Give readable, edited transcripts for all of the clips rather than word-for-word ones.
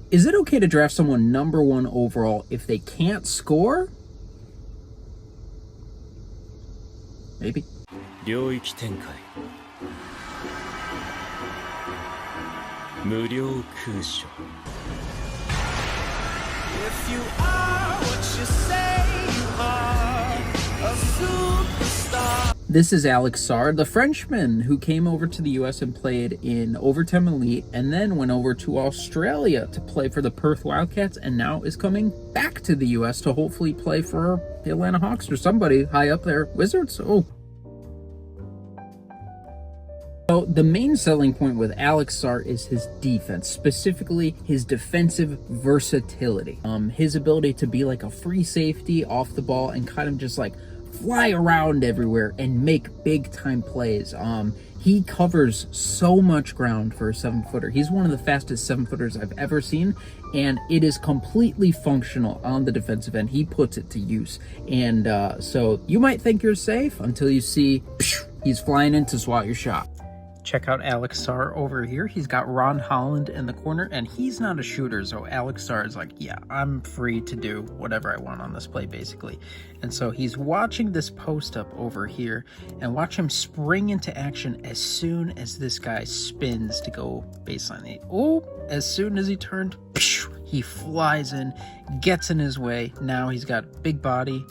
Is it okay to draft someone #1 overall if they can't score? Maybe. 領域展開無料空所 If you are what you say you are, a superstar. This is Alex Sarr, the Frenchman who came over to the US and played in Overtime Elite and then went over to Australia to play for the Perth Wildcats and now is coming back to the US to hopefully play for the Atlanta Hawks or somebody high up there. Wizards? Oh. So the main selling point with Alex Sarr is his defense, specifically his defensive versatility. His ability to be like a free safety off the ball and kind of just like fly around everywhere and make big time plays. He covers so much ground for a 7-footer. He's one of the fastest 7-footers I've ever seen, and it is completely functional on the defensive end. He puts it to use. And so you might think you're safe until you see he's flying in to swat your shot. Check out Alex Sarr over here. He's got Ron Holland in the corner, and he's not a shooter, so Alex Sarr is like, yeah, I'm free to do whatever I want on this play, basically. And so he's watching this post up over here, and watch him spring into action as soon as this guy spins to go baseline. Oh, as soon as he turned, he flies in, gets in his way. Now he's got big body.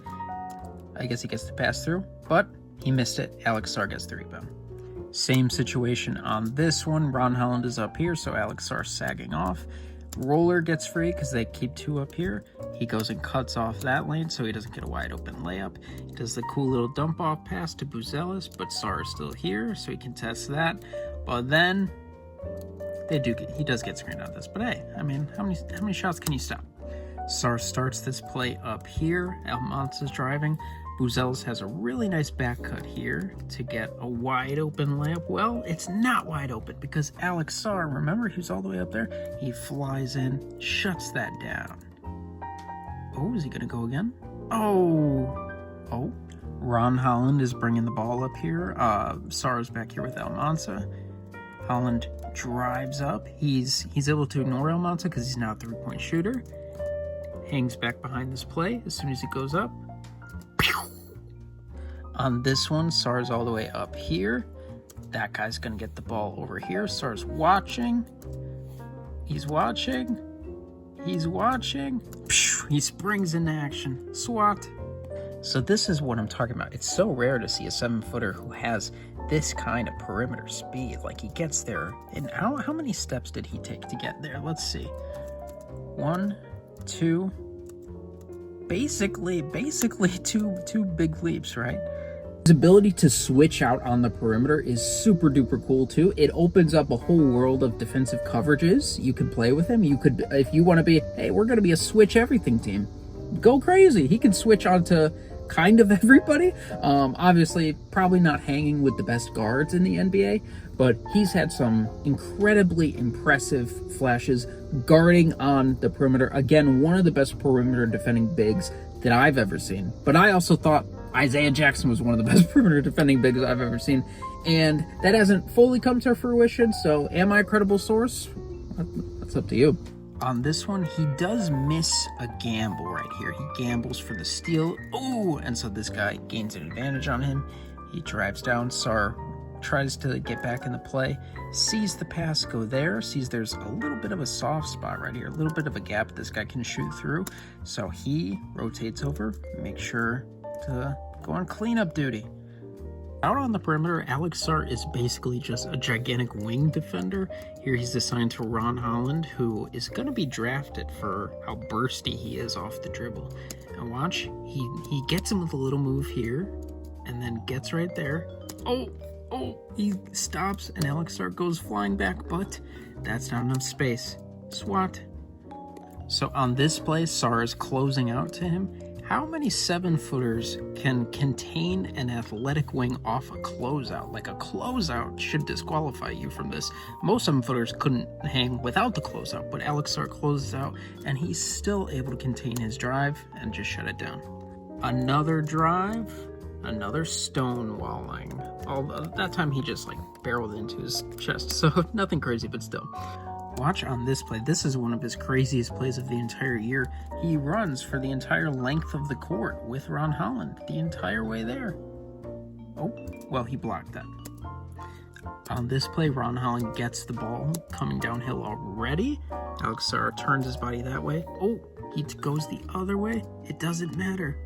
I guess he gets to pass through, but he missed it. Alex Sarr gets the rebound. Same situation on this one. Ron Holland is up here, so Alex Sarr sagging off. Roller gets free because they keep 2 up here. He goes and cuts off that lane so he doesn't get a wide open layup. He does the cool little dump off pass to Buzelis, but Sarr is still here, so he contests that. But then he does get screened out of this. But hey, I mean, how many shots can you stop? Sarr starts this play up here. Almanza's driving. Buzelis has a really nice back cut here to get a wide open layup. Well, it's not wide open because Alex Sarr, remember, he was all the way up there. He flies in, shuts that down. Oh, is he going to go again? Oh. Ron Holland is bringing the ball up here. Sarr's back here with Almanza. Holland drives up. He's able to ignore Almanza because he's not a 3-point shooter. Hangs back behind this play as soon as he goes up. On this one, Sarr's all the way up here. That guy's gonna get the ball over here. Sarr's watching. He's watching. He springs into action. Swat. So this is what I'm talking about. It's so rare to see a 7-footer who has this kind of perimeter speed. Like, he gets there. And how many steps did he take to get there? Let's see. 1, 2. Basically two big leaps, right? His ability to switch out on the perimeter is super duper cool too. It opens up a whole world of defensive coverages. You can play with him. You could, if you want to be, hey, we're going to be a switch everything team, go crazy. He can switch onto kind of everybody. Obviously, probably not hanging with the best guards in the NBA, but he's had some incredibly impressive flashes guarding on the perimeter. Again, one of the best perimeter defending bigs that I've ever seen. But I also thought Isaiah Jackson was one of the best perimeter defending bigs I've ever seen. And that hasn't fully come to fruition, so am I a credible source? That's up to you. On this one, he does miss a gamble right here. He gambles for the steal. Oh, and so this guy gains an advantage on him. He drives down. Sarr tries to get back in the play, sees the pass go there, sees there's a little bit of a soft spot right here, a little bit of a gap this guy can shoot through. So he rotates over, makes sure to go on cleanup duty. Out on the perimeter, Alex Sarr is basically just a gigantic wing defender. Here he's assigned to Ron Holland, who is going to be drafted for how bursty he is off the dribble. And watch, he gets him with a little move here, and then gets right there. Oh, he stops, and Alex Sarr goes flying back, but that's not enough space. Swat. So on this play, Sarr is closing out to him. How many 7-footers can contain an athletic wing off a closeout? Like, a closeout should disqualify you from this. Most 7-footers couldn't hang without the closeout, but Alex Sarr closes out, and he's still able to contain his drive and just shut it down. Another drive, another stonewalling. That time he just like barreled into his chest, so nothing crazy, but still. Watch on this play. This is one of his craziest plays of the entire year. He runs for the entire length of the court with Ron Holland the entire way there. Oh, well, he blocked that. On this play, Ron Holland gets the ball coming downhill already. Alex Sarr turns his body that way. Oh, he goes the other way. It doesn't matter.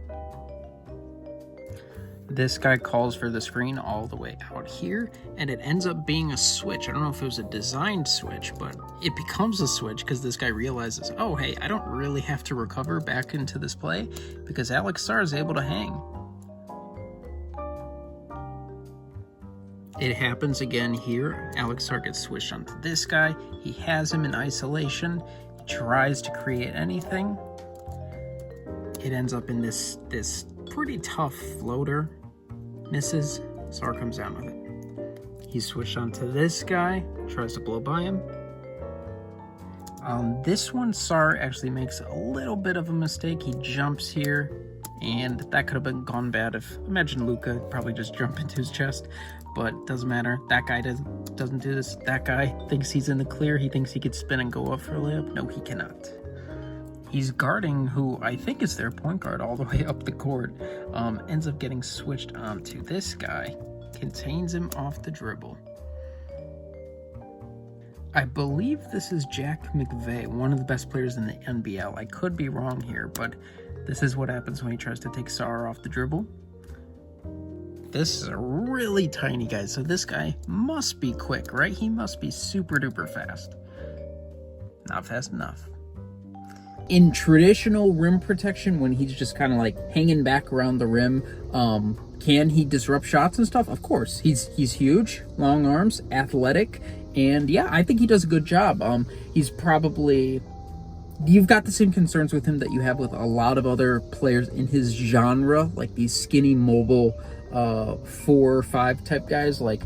This guy calls for the screen all the way out here, and it ends up being a switch. I don't know if it was a designed switch, but it becomes a switch because this guy realizes, oh, hey, I don't really have to recover back into this play because Alex Sarr is able to hang. It happens again here. Alex Sarr gets switched onto this guy. He has him in isolation. He tries to create anything. It ends up in this pretty tough floater. Misses. Sarr comes down with it. He's switched onto this guy. Tries to blow by him. On this one, Sarr actually makes a little bit of a mistake. He jumps here, and that could have gone bad if, imagine Luka probably just jump into his chest, but doesn't matter. That guy doesn't do this. That guy thinks he's in the clear. He thinks he could spin and go up for a layup. No, he cannot. He's guarding who I think is their point guard all the way up the court. Ends up getting switched onto this guy. Contains him off the dribble. I believe this is Jack McVay, one of the best players in the NBL. I could be wrong here, but this is what happens when he tries to take Sarr off the dribble. This is a really tiny guy, so this guy must be quick, right? He must be super duper fast. Not fast enough. In traditional rim protection, when he's just kind of like hanging back around the rim, can he disrupt shots and stuff? Of course. He's huge, long arms, athletic, and yeah, I think he does a good job. He's probably... You've got the same concerns with him that you have with a lot of other players in his genre, like these skinny, mobile, 4 or 5 type guys. Like,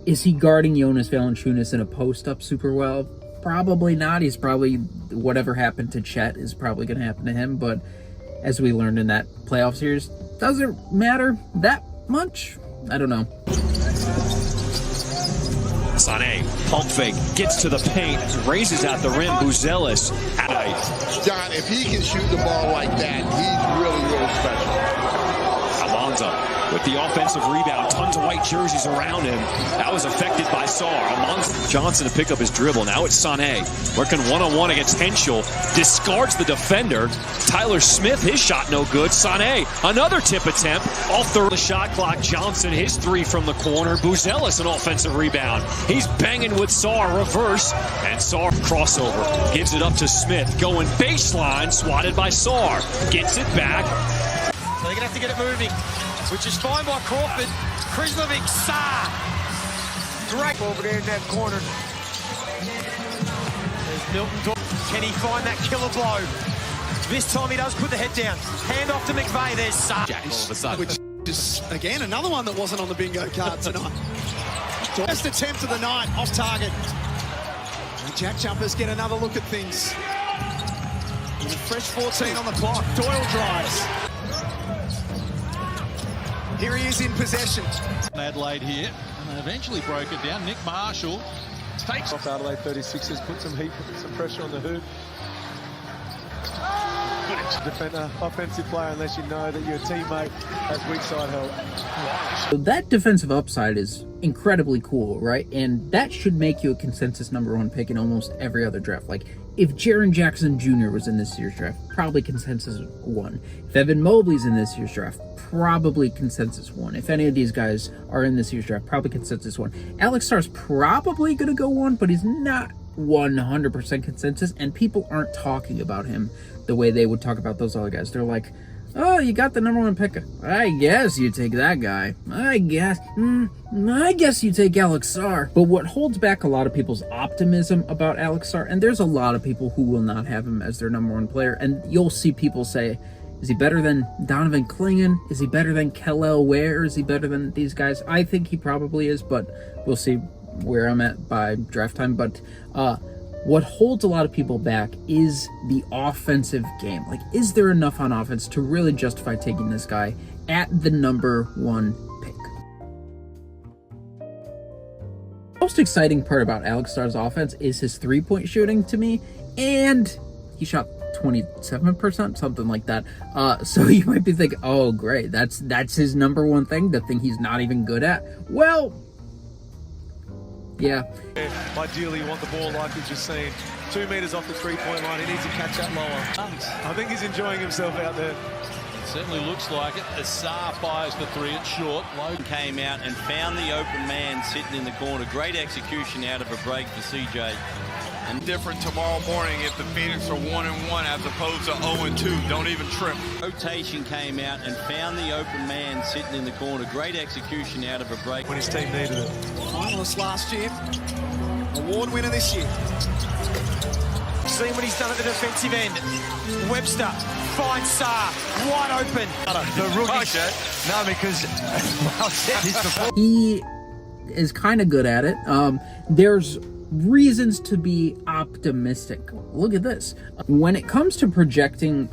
is he guarding Jonas Valanciunas in a post-up super well? Probably not. He's probably, whatever happened to Chet is probably going to happen to him, but as we learned in that playoff series, doesn't matter that much. I don't know. Sané, pump fake, gets to the paint, raises out the rim, Buzelis. John, if he can shoot the ball like that, he's really, really special. Alonzo with the offensive rebound, tons of white jerseys around him. That was affected by Sarr. Alonzo Johnson to pick up his dribble. Now it's Sané working one-on-one against Henschel. Discards the defender. Tyler Smith, his shot no good. Sané, another tip attempt off the shot clock. Johnson, his 3 from the corner. Buzelis, an offensive rebound. He's banging with Sarr, reverse, and Sarr crossover. Gives it up to Smith, going baseline, swatted by Sarr. Gets it back. So they're going to have to get it moving, which is fine by Crawford. Krislovic, Sarr. Great over there in that corner. There's Milton. Can he find that killer blow? This time he does put the head down. Hand off to McVay. There's Sarr. All of a sudden. Which is, again, another one that wasn't on the bingo card tonight. First attempt of the night, off target. And Jack Jumpers get another look at things. With a fresh 14 on the clock. Doyle drives. Here he is in possession. Adelaide here, and they eventually broke it down. Nick Marshall takes off Adelaide 36ers, put some heat, some pressure on the hoop. Defender, offensive player, unless you know that your teammate has weak side help. So that defensive upside is incredibly cool, right? And that should make you a consensus #1 pick in almost every other draft. Like, if Jaren Jackson Jr. was in this year's draft, probably consensus 1. If Evan Mobley's in this year's draft, probably consensus 1. If any of these guys are in this year's draft, probably consensus 1. Alex Sarr's probably going to go 1, but he's not 100% consensus, and people aren't talking about him the way they would talk about those other guys. They're like, oh, you got the #1 pick. I guess you take that guy. I guess you take Alex Sarr. But what holds back a lot of people's optimism about Alex Sarr, and there's a lot of people who will not have him as their #1 player, and you'll see people say, is he better than Donovan Clingan? Is he better than Kel'el Ware? Is he better than these guys? I think he probably is, but we'll see where I'm at by draft time. But what holds a lot of people back is the offensive game. Like, is there enough on offense to really justify taking this guy at the #1 pick? most exciting part about Alex Sarr's offense is his three-point shooting to me, and he shot 27%, something like that. So you might be thinking, oh great, that's his number one thing, the thing he's not even good at. Well, yeah. Ideally, you want the ball like he's just seen. 2 meters off the three-point line. He needs to catch that lower. I think he's enjoying himself out there. It certainly looks like it. As Sarr fires the three, it's short. Logan came out and found the open man sitting in the corner. Great execution out of a break for CJ. And different tomorrow morning if the Phoenix are 1-1 as opposed to 0-2. Don't even trip. Rotation came out and found the open man sitting in the corner. Great execution out of a break. When his team needed it. Finalist last year. Award winner this year. Seeing what he's done at the defensive end. Webster finds Sarr wide open. The rookie. No, because well said this before. He is kind of good at it. There's reasons to be optimistic. Look at this. When it comes to projecting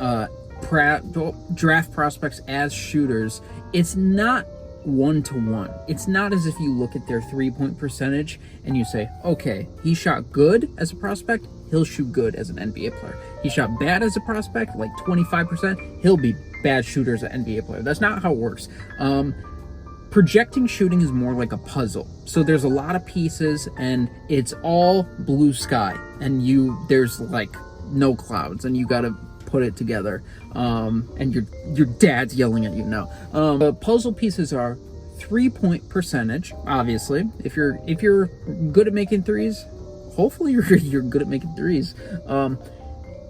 draft prospects as shooters, it's not one-to-one. It's not as if you look at their three-point percentage and you say, okay, he shot good as a prospect, he'll shoot good as an NBA player. He shot bad as a prospect, like 25%, he'll be bad shooter as an NBA player. That's not how it works. Projecting shooting is more like a puzzle. So there's a lot of pieces and it's all blue sky, and there's like no clouds, and you gotta put it together. And your dad's yelling at you now. The puzzle pieces are three-point percentage, obviously. If you're good at making threes, hopefully you're good at making threes.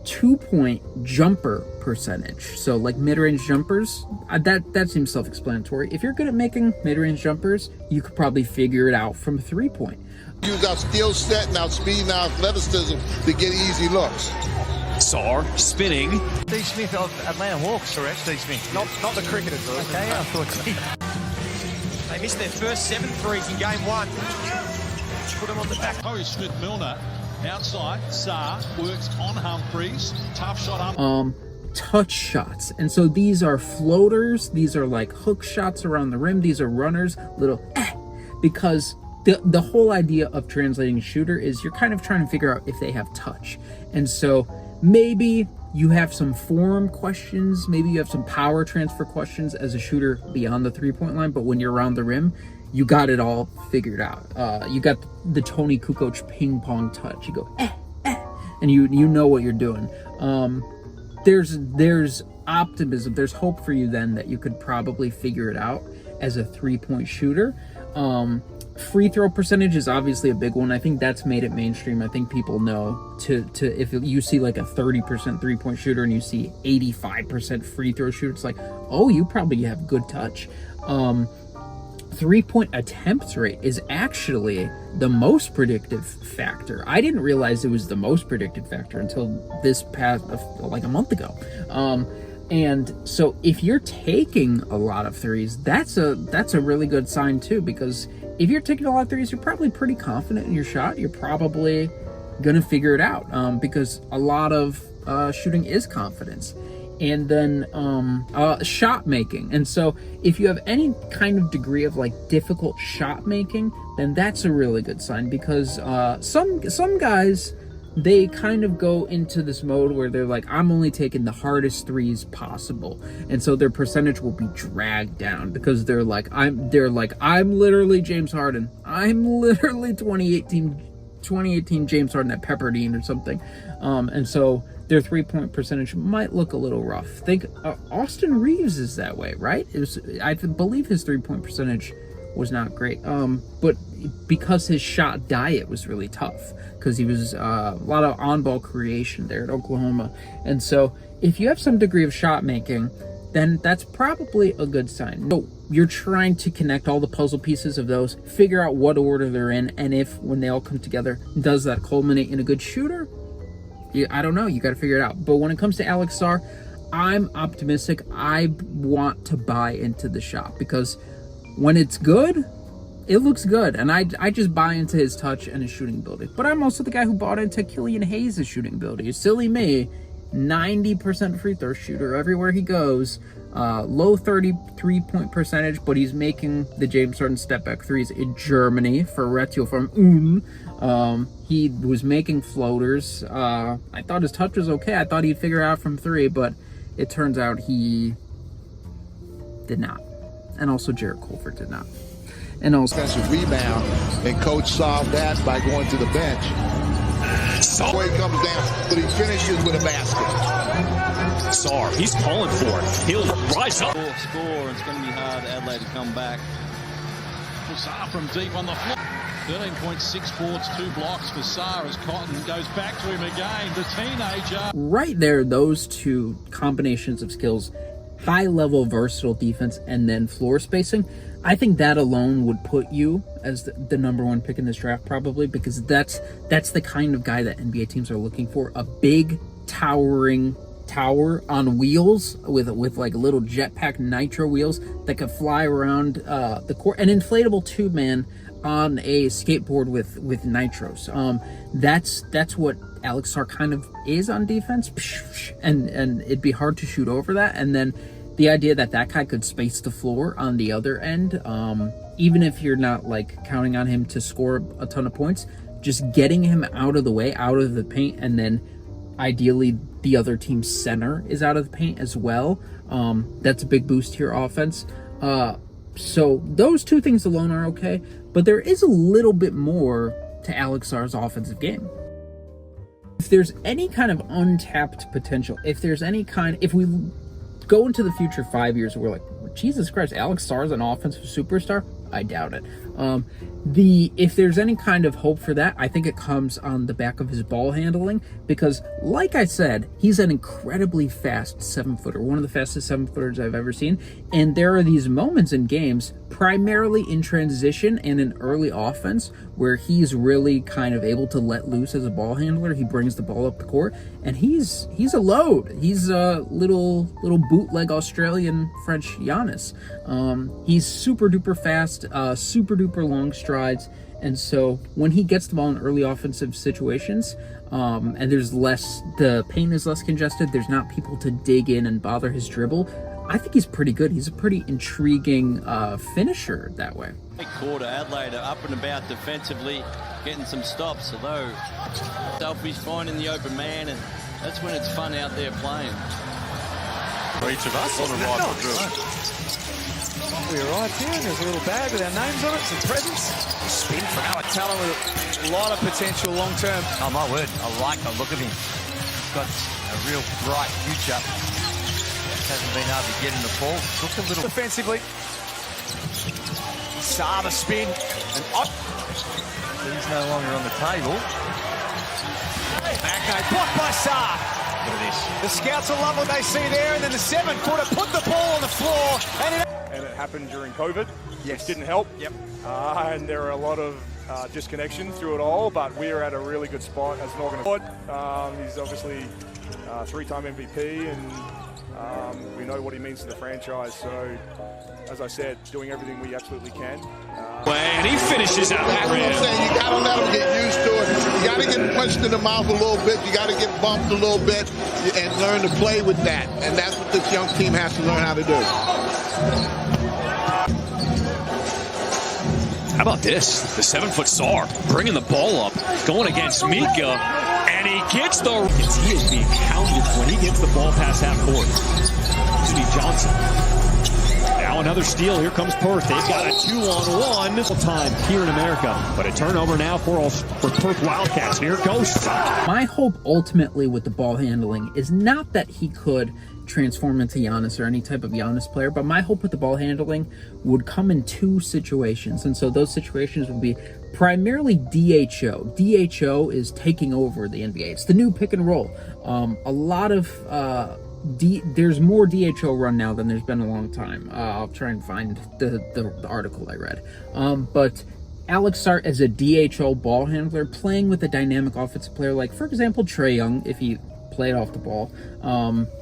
2-point jumper percentage, so like mid-range jumpers, that seems self-explanatory. If you're good at making mid-range jumpers, you could probably figure it out from 3-point. Use our skill set and our speed and our athleticism to get easy looks. Sarr spinning. Steve Smith of Atlanta Hawks, correct? Steve Smith. Not the cricketers, though. Okay, I thought. They missed their first 7 threes in game 1. Put them on the back. Corey Smith-Milner outside. Sarr works on Humphries. Tough shot up. Touch shots. And so these are floaters. These are like hook shots around the rim. These are runners, little because the whole idea of translating a shooter is you're kind of trying to figure out if they have touch. And so maybe you have some form questions, maybe you have some power transfer questions as a shooter beyond the three-point line, but when you're around the rim, you got it all figured out. You got the Tony Kukoc ping pong touch. You go, and you know what you're doing. There's optimism, there's hope for you then that you could probably figure it out as a three-point shooter. Free throw percentage is obviously a big one. I think that's made it mainstream. I think people know to if you see like a 30% three-point shooter and you see 85% free throw shooter, it's like, oh, you probably have good touch. Three-point attempts rate is actually the most predictive factor. I didn't realize it was the most predictive factor until this past, like a month ago. And so if you're taking a lot of threes, that's a really good sign too, because if you're taking a lot of threes, you're probably pretty confident in your shot. You're probably gonna figure it out, because a lot of shooting is confidence. And then shot making. And so if you have any kind of degree of like difficult shot making, then that's a really good sign, because some guys, they kind of go into this mode where they're like, I'm only taking the hardest threes possible, and so their percentage will be dragged down because they're like I'm literally James Harden. I'm literally 2018 James Harden at Pepperdine or something, and so their three-point percentage might look a little rough. Think Austin Reeves is that way, right? I believe his three-point percentage was not great, but because his shot diet was really tough, because he was a lot of on-ball creation there at Oklahoma. And so if you have some degree of shot making, then that's probably a good sign. So you're trying to connect all the puzzle pieces of those, figure out what order they're in, and if when they all come together, does that culminate in a good shooter? I don't know. You got to figure it out. But when it comes to Alex Sarr, I'm optimistic. I want to buy into the shot, because when it's good, it looks good. And I just buy into his touch and his shooting ability. But I'm also the guy who bought into Killian Hayes' shooting ability. Silly me, 90% free throw shooter everywhere he goes. low 33-point percentage, but he's making the James Harden step back threes in Germany for Retio from Ulm. He was making floaters. I thought his touch was okay. I thought he'd figure out from three, but it turns out he did not. And also Jarrett Culver did not. And also offensive rebound, and coach solved that by going to the bench. So he comes down, but he finishes with a basket. Sarr, he's calling for it. He'll rise up. Score, and it's going to be hard for Adelaide to come back. Sarr from deep on the floor. 13.6 boards, 2 blocks for Sarr as Cotton goes back to him again. The teenager. Right there, those two combinations of skills, high-level versatile defense and then floor spacing, I think that alone would put you as the number one pick in this draft probably, because that's the kind of guy that NBA teams are looking for. A big, towering tower on wheels with like little jetpack nitro wheels that could fly around the court. An inflatable tube-man on a skateboard with nitros. That's what Alex Sarr kind of is on defense, and it'd be hard to shoot over that. And then the idea that guy could space the floor on the other end, even if you're not like counting on him to score a ton of points, just getting him out of the way, out of the paint, and then ideally the other team's center is out of the paint as well. That's a big boost to your offense. So those two things alone are okay, but there is a little bit more to Alex Sarr's offensive game. If there's any kind of untapped potential, if we go into the future 5 years, we're like, Jesus Christ, Alex Sarr's an offensive superstar? I doubt it. If there's any kind of hope for that, I think it comes on the back of his ball handling, because like I said, he's an incredibly fast 7-footer, one of the fastest 7-footers I've ever seen. And there are these moments in games, primarily in transition and in early offense, where he's really kind of able to let loose as a ball handler. He brings the ball up the court, and he's a load. He's a little bootleg Australian French Giannis. He's super duper fast, super duper long strides, and so when he gets the ball in early offensive situations, and the paint is less congested, there's not people to dig in and bother his dribble, I think he's pretty good. He's a pretty intriguing finisher that way. Quarter, Adelaide are up and about defensively, getting some stops, although Selfie's finding the open man, and that's when it's fun out there playing. For each of us on the rifle drill. We arrived here, and there's a little bag with our names on it, some presents. Spin for Alex Sarr with a lot of potential long term. Oh my word, I like the look of him. He's got a real bright future. Hasn't been able to get in the ball. Look a little defensively. Sarr the spin, and up. He's no longer on the table. Magno blocked by Sarr. Look at this. The scouts will love what they see there, and then the 7-footer put the ball on the floor, and it Happened during COVID, yes, which didn't help. Yep. And there are a lot of disconnection through it all, but we are at a really good spot as an organization. He's obviously a 3-time MVP, and we know what he means to the franchise. So, as I said, doing everything we absolutely can. And he finishes out that rim. I'm saying, you got to let him get used to it. You got to get punched in the mouth a little bit. You got to get bumped a little bit and learn to play with that. And that's what this young team has to learn how to do. How about this? The 7-foot Sarr bringing the ball up, going against Mika, and he gets the... He is being hounded when he gets the ball past half court. Steve Johnson. Now another steal. Here comes Perth. They've got a 2-on-1 time here in America. But a turnover now for Perth Wildcats. Here goes. My hope ultimately with the ball handling is not that he could transform into Giannis or any type of Giannis player, but my hope with the ball handling would come in two situations. And so those situations would be primarily DHO. DHO is taking over the NBA. It's the new pick and roll. A lot of there's more DHO run now than there's been in a long time. I'll try and find the article I read. But Alex Sarr as a DHO ball handler, playing with a dynamic offensive player like, for example, Trae Young, if he played off the ball,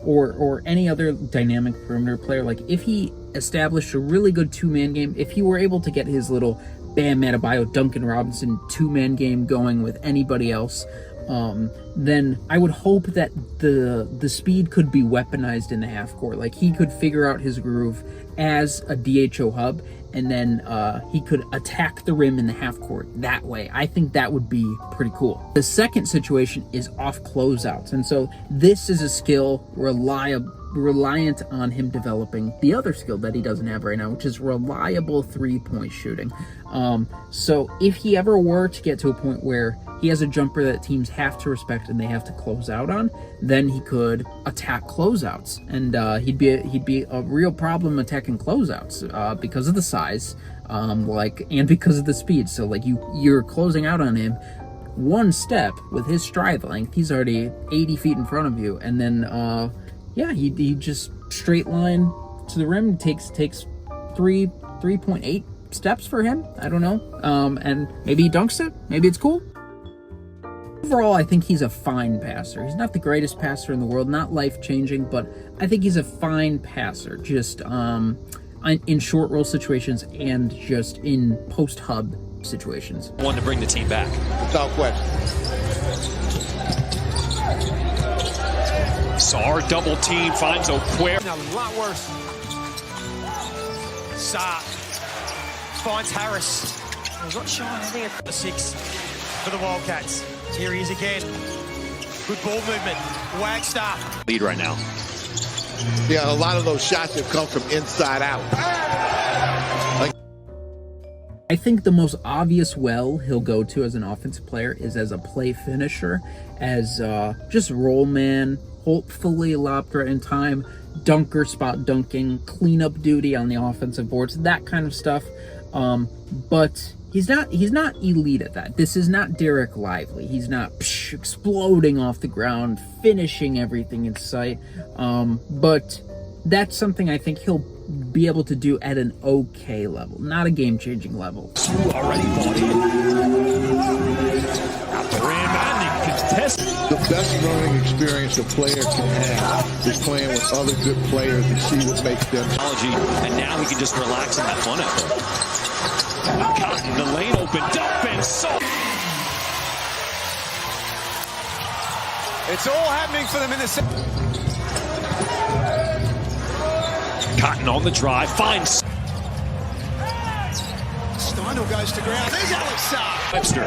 or any other dynamic perimeter player, like if he established a really good two-man game, if he were able to get his little Bam Adebayo, Duncan Robinson two-man game going with anybody else, then I would hope that the speed could be weaponized in the half court. Like, he could figure out his groove as a DHO hub, and then he could attack the rim in the half court that way. I think that would be pretty cool. The second situation is off closeouts, and so this is a skill reliant on him developing the other skill that he doesn't have right now, which is reliable three-point shooting. So if he ever were to get to a point where he has a jumper that teams have to respect and they have to close out on, then he could attack closeouts, and he'd be a real problem attacking closeouts because of the size, and because of the speed. So like you're closing out on him one step with his stride length, he's already 80 feet in front of you, and then he just straight line to the rim. Takes 3.8 steps for him. I don't know, and maybe he dunks it. Maybe it's cool. Overall, I think he's a fine passer. He's not the greatest passer in the world, not life-changing, but I think he's a fine passer, just in short roll situations and just in post-hub situations. One to bring the team back. Without question. Sarr double team, finds O'Quare. A lot worse. Sarr finds Harris. He's not shy, I think, at the 6 for the Wildcats. Here he is again. Good ball movement. Wagstaff. Lead right now. Yeah, a lot of those shots have come from inside out. I think the most obvious well he'll go to as an offensive player is as a play finisher, as just roll man, hopefully lobbed right in time, dunker, spot dunking, cleanup duty on the offensive boards, that kind of stuff. But he's not elite at that. This is not Derek Lively. He's not exploding off the ground, finishing everything in sight. But that's something I think he'll be able to do at an okay level, not a game-changing level. Already bought in. Out the rim, and he contests. The best learning experience a player can have is playing with other good players and see what makes them. And now he can just relax and have fun out there. Cotton, the lane opened up, and so. It's all happening for them in the second. Cotton on the drive, finds. Steindl goes to ground. There's Alex Sarr. Webster.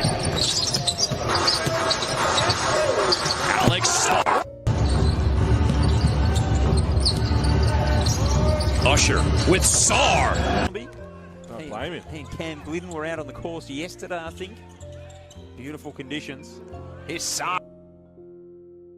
Alex Sarr. Usher with Sarr. He and Cam Glidden were out on the course yesterday, I think. Beautiful conditions. Here's Sarr.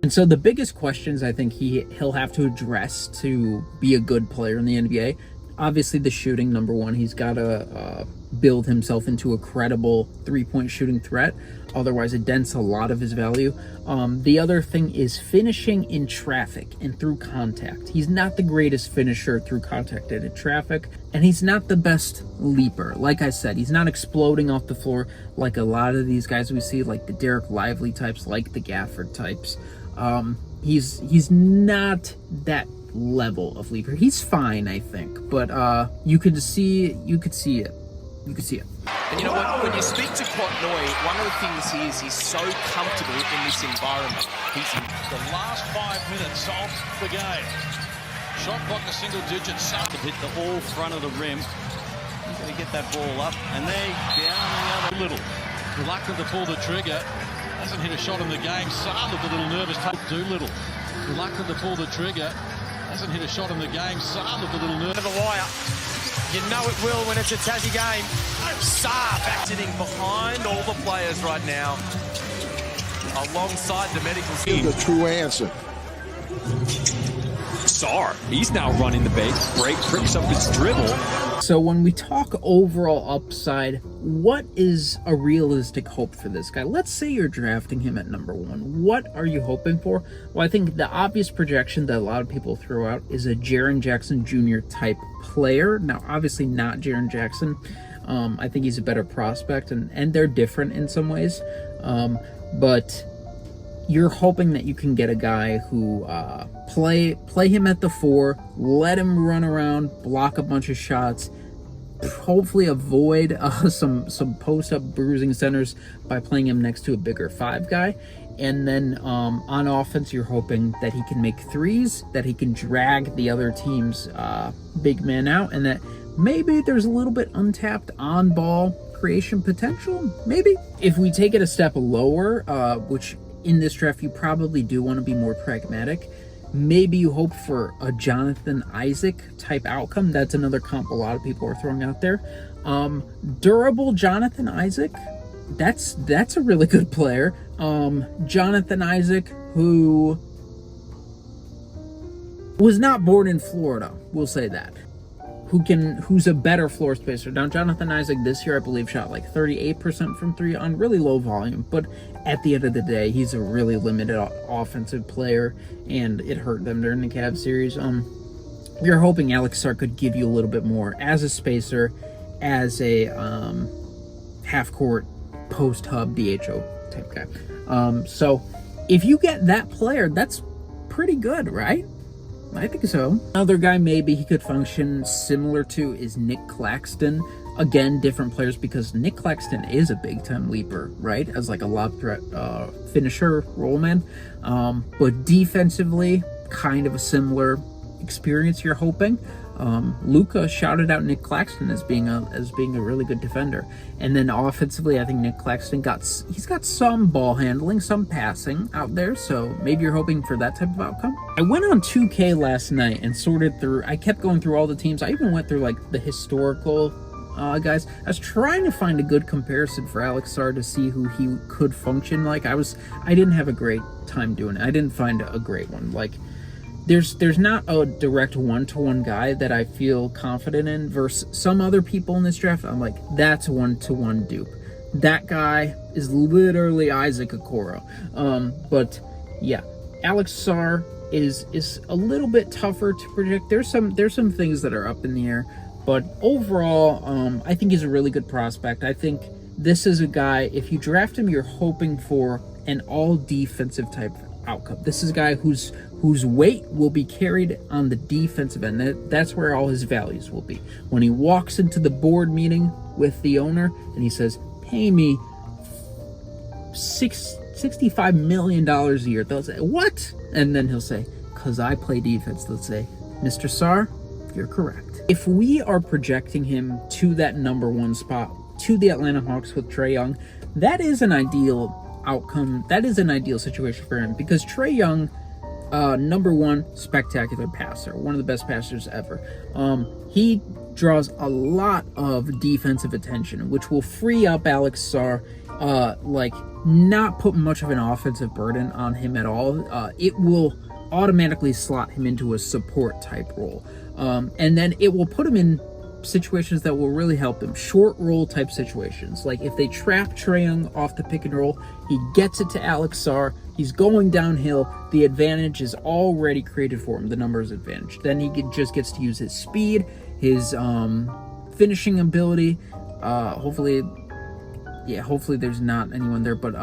And so the biggest questions I think he'll have to address to be a good player in the NBA, obviously the shooting, number one. He's got to build himself into a credible three-point shooting threat. Otherwise, it dents a lot of his value. The other thing is finishing in traffic and through contact. He's not the greatest finisher through contact and in traffic, and he's not the best leaper. Like I said, he's not exploding off the floor like a lot of these guys we see, like the Derek Lively types, like the Gafford types. He's not that level of leaper. He's fine, I think, but you could see it. You could see it. And you know what? When you speak to Quatnoy, one of the things he is, he's so comfortable in this environment. He's the last 5 minutes of the game. Shot clock a single digit. To hit the all front of the rim. He's going to get that ball up, and they down the other. Little reluctant to pull the trigger. Hasn't hit a shot in the game. Sarr looked a little nervous. Doolittle reluctant to pull the trigger. Hasn't hit a shot in the game. Sarr looked a little nervous. To the wire. You know it will when it's a Tassie game. Sarr back sitting behind all the players right now, alongside the medical team. The true answer. Sarr, he's now running the break, breaks up his dribble. So when we talk overall upside, what is a realistic hope for this guy? Let's say you're drafting him at number 1. What are you hoping for? Well, I think the obvious projection that a lot of people throw out is a Jaren Jackson Jr. type player. Now, obviously not Jaren Jackson. I think he's a better prospect, and they're different in some ways. But you're hoping that you can get a guy who play him at the 4, let him run around, block a bunch of shots, hopefully avoid some post-up bruising centers by playing him next to a bigger 5 guy, And then on offense, you're hoping that he can make threes, that he can drag the other team's big man out, and that maybe there's a little bit untapped on-ball creation potential, maybe. If we take it a step lower, which in this draft you probably do want to be more pragmatic, maybe you hope for a Jonathan Isaac type outcome. That's another comp a lot of people are throwing out there. Durable Jonathan Isaac, that's a really good player. Jonathan Isaac, who was not born in Florida, we'll say that. Who's a better floor spacer. Now, Jonathan Isaac this year, I believe, shot like 38% from three on really low volume, but at the end of the day, he's a really limited offensive player, and it hurt them during the Cavs series. We are hoping Alex Sarr could give you a little bit more as a spacer, as a half-court post-hub DHO type guy. So if you get that player, that's pretty good, right? I think so. Another guy maybe he could function similar to is Nick Claxton. Again, different players, because Nick Claxton is a big-time leaper, right? As like a lob threat finisher, roll man. But defensively, kind of a similar experience you're hoping. Luka shouted out Nick Claxton as being a really good defender. And then offensively, I think Nick Claxton he's got some ball handling, some passing out there, so maybe you're hoping for that type of outcome. I went on 2K last night and sorted through, I kept going through all the teams. I even went through like the historical guys. I was trying to find a good comparison for Alex Sarr to see who he could function like. I didn't have a great time doing it. I didn't find a great one. Like, there's not a direct one-to-one guy that I feel confident in versus some other people in this draft. I'm like, that's one-to-one dupe. That guy is literally Isaac Okoro. But yeah, Alex Sarr is a little bit tougher to predict. There's some things that are up in the air, but overall, I think he's a really good prospect. I think this is a guy, if you draft him, you're hoping for an all-defensive type outcome. This is a guy whose weight will be carried on the defensive end. That's where all his values will be. When he walks into the board meeting with the owner and he says, pay me $65 million a year, they'll say, what? And then he'll say, because I play defense. They'll say, Mr. Sarr, you're correct. If we are projecting him to that number one spot, to the Atlanta Hawks with Trae Young, that is an ideal outcome. That is an ideal situation for him, because Trae Young, number one, spectacular passer, one of the best passers ever. He draws a lot of defensive attention, which will free up Alex Sarr, not put much of an offensive burden on him at all. It will automatically slot him into a support type role. And then it will put him in situations that will really help him. Short roll type situations. Like if they trap Trae Young off the pick and roll, he gets it to Alex Sarr, he's going downhill, the advantage is already created for him, the numbers advantage. Then he just gets to use his speed, his finishing ability. Hopefully there's not anyone there, but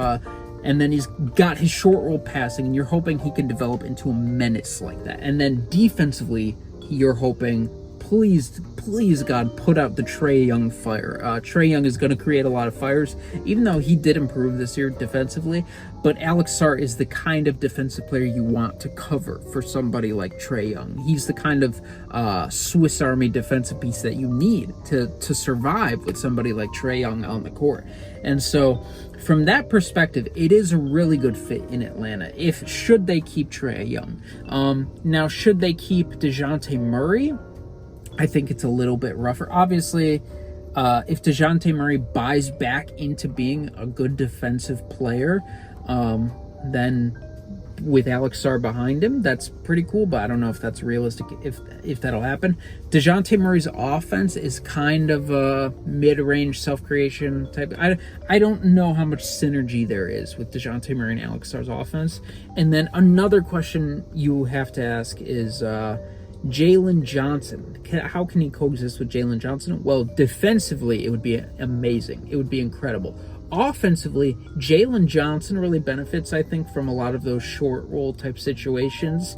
and then he's got his short roll passing, and you're hoping he can develop into a menace like that. And then defensively, you're hoping, please God, put out the Trae Young fire. Trae Young is going to create a lot of fires, even though he did improve this year defensively. But Alex Sarr is the kind of defensive player you want to cover for somebody like Trae Young. He's the kind of Swiss Army defensive piece that you need to survive with somebody like Trae Young on the court. And so, from that perspective, it is a really good fit in Atlanta. Should they keep Trae Young? Now, should they keep DeJounte Murray? I think it's a little bit rougher. Obviously, if DeJounte Murray buys back into being a good defensive player, then with Alex Sarr behind him, that's pretty cool, but I don't know if that's realistic, if that'll happen. DeJounte Murray's offense is kind of a mid-range self-creation type. I don't know how much synergy there is with DeJounte Murray and Alex Sarr's offense. And then another question you have to ask is Jalen Johnson. How can he coexist with Jalen Johnson? Well, defensively, it would be amazing. It would be incredible. Offensively, Jalen Johnson really benefits, I think, from a lot of those short roll type situations,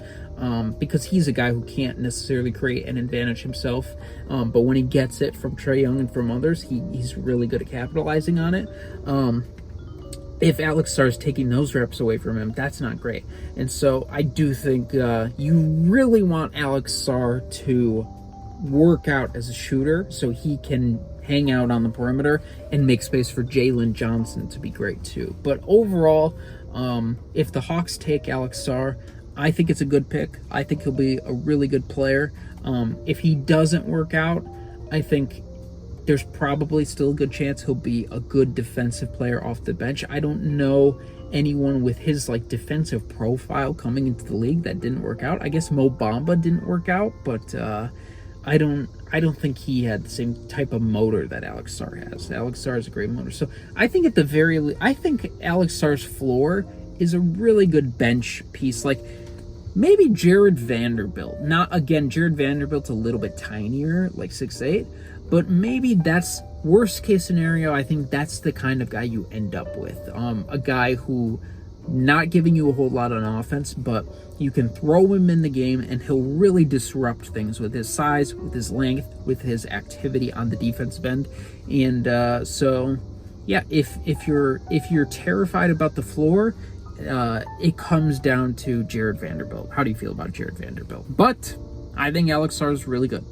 because he's a guy who can't necessarily create an advantage himself, but when he gets it from Trae Young and from others, he's really good at capitalizing on it. if Alex Sarr is taking those reps away from him, that's not great. And so I do think you really want Alex Sarr to work out as a shooter so he can hang out on the perimeter and make space for Jalen Johnson to be great too. But overall, if the Hawks take Alex Sarr, I think it's a good pick. I think he'll be a really good player. If he doesn't work out, I think there's probably still a good chance he'll be a good defensive player off the bench. I don't know anyone with his like defensive profile coming into the league that didn't work out. I guess Mo Bamba didn't work out, but I don't think he had the same type of motor that Alex Sarr has. Alex Sarr is a great motor. So I think at the very least, I think Alex Sarr's floor is a really good bench piece. Like maybe Jared Vanderbilt. Not again, Jared Vanderbilt's a little bit tinier, like 6'8", but maybe that's worst case scenario. I think that's the kind of guy you end up with. A guy who not giving you a whole lot on offense, but you can throw him in the game and he'll really disrupt things with his size, with his length, with his activity on the defensive end. And so yeah, if you're terrified about the floor, it comes down to Jared Vanderbilt. How do you feel about Jared Vanderbilt? But I think Alex Sarr is really good.